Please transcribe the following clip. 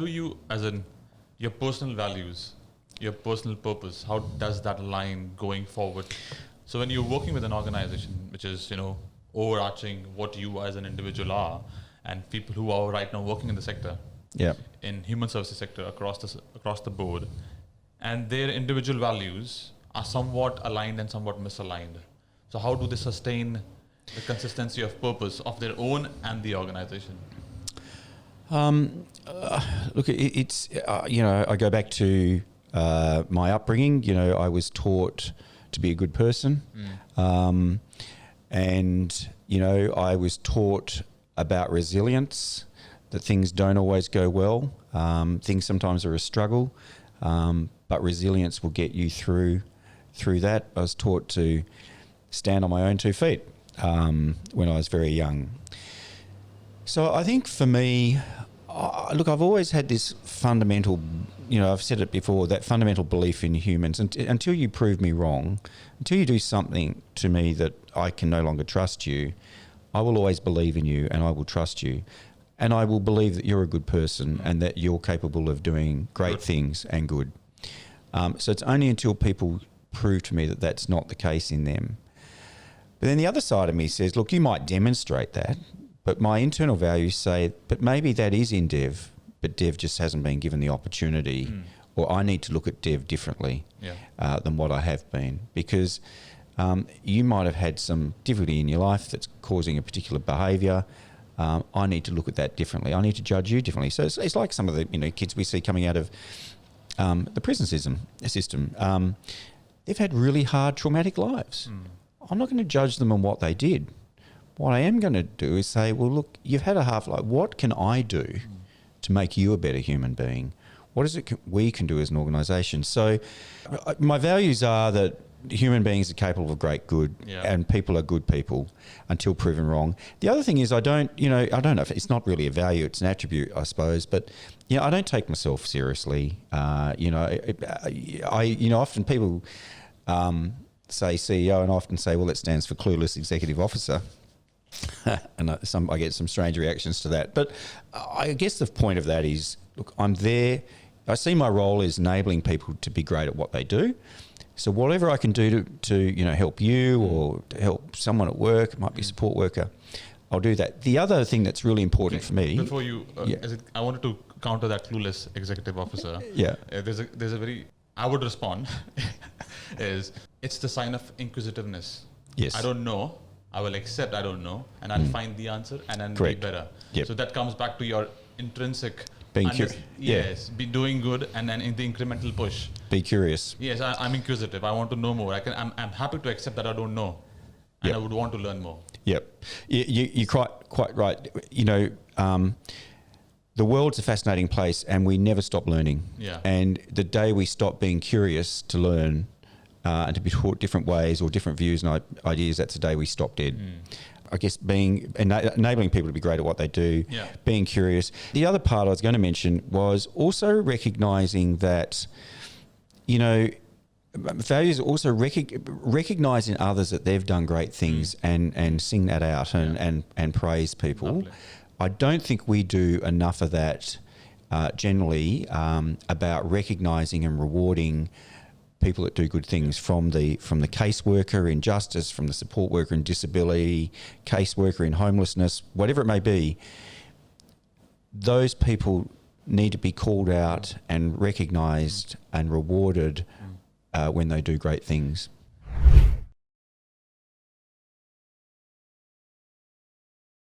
do you, as in your personal values, your personal purpose, how does that align going forward? So when you're working with an organization, which is, overarching what you as an individual are, and people who are right now working in the sector, in human services sector across the board, and their individual values are somewhat aligned and somewhat misaligned. So how do they sustain the consistency of purpose of their own and the organization? Look, it's I go back to my upbringing. I was taught to be a good person, and I was taught about resilience, that things don't always go well. Things sometimes are a struggle, but resilience will get you through that. I was taught to stand on my own 2 feet when I was very young. So I think for me, I've always had this fundamental, I've said it before, that fundamental belief in humans. Until you prove me wrong, until you do something to me that I can no longer trust you, I will always believe in you and I will trust you. And I will believe that you're a good person and that you're capable of doing great things and good. So it's only until people prove to me that that's not the case in them. But then the other side of me says, look, you might demonstrate that, but my internal values say, but maybe that is in Dev, but Dev just hasn't been given the opportunity, or I need to look at Dev differently than what I have been, because you might have had some difficulty in your life that's causing a particular behaviour. I need to look at that differently. I need to judge you differently. So it's like some of the kids we see coming out of the prison system. They've had really hard, traumatic lives. I'm not going to judge them on what they did. What I am going to do is say, well, look, you've had a half life. What can I do to make you a better human being? What is it we can do as an organisation? So my values are that human beings are capable of great good, and people are good people until proven wrong. The other thing is I don't know if it's not really a value, it's an attribute, I suppose, but I don't take myself seriously. Often people say CEO, and I often say, well, it stands for Clueless Executive Officer. And I get some strange reactions to that. But I guess the point of that is, look, I'm there. I see my role as enabling people to be great at what they do. So whatever I can do to help you or to help someone at work, it might be a support worker, I'll do that. The other thing that's really important for me... Before you... I wanted to counter that Clueless Executive Officer. There's a very... I would respond is it's the sign of inquisitiveness. Yes. I don't know. I will accept I don't know, and I'll find the answer and then be better. Yep. So that comes back to your intrinsic... Being curious. Yes, be doing good, and then in the incremental push. Be curious. Yes, I'm inquisitive. I want to know more. I'm happy to accept that I don't know, and I would want to learn more. Yep. You're quite right. The world's a fascinating place, and we never stop learning. Yeah. And the day we stop being curious to learn and to be taught different ways or different views and ideas, that's the day we stop dead. I guess enabling people to be great at what they do, being curious. The other part I was going to mention was also recognising that, values also recognise in others that they've done great things and sing that out and praise people. Lovely. I don't think we do enough of that generally about recognising and rewarding people that do good things, from the caseworker in justice, from the support worker in disability, caseworker in homelessness, whatever it may be. Those people need to be called out and recognised and rewarded when they do great things.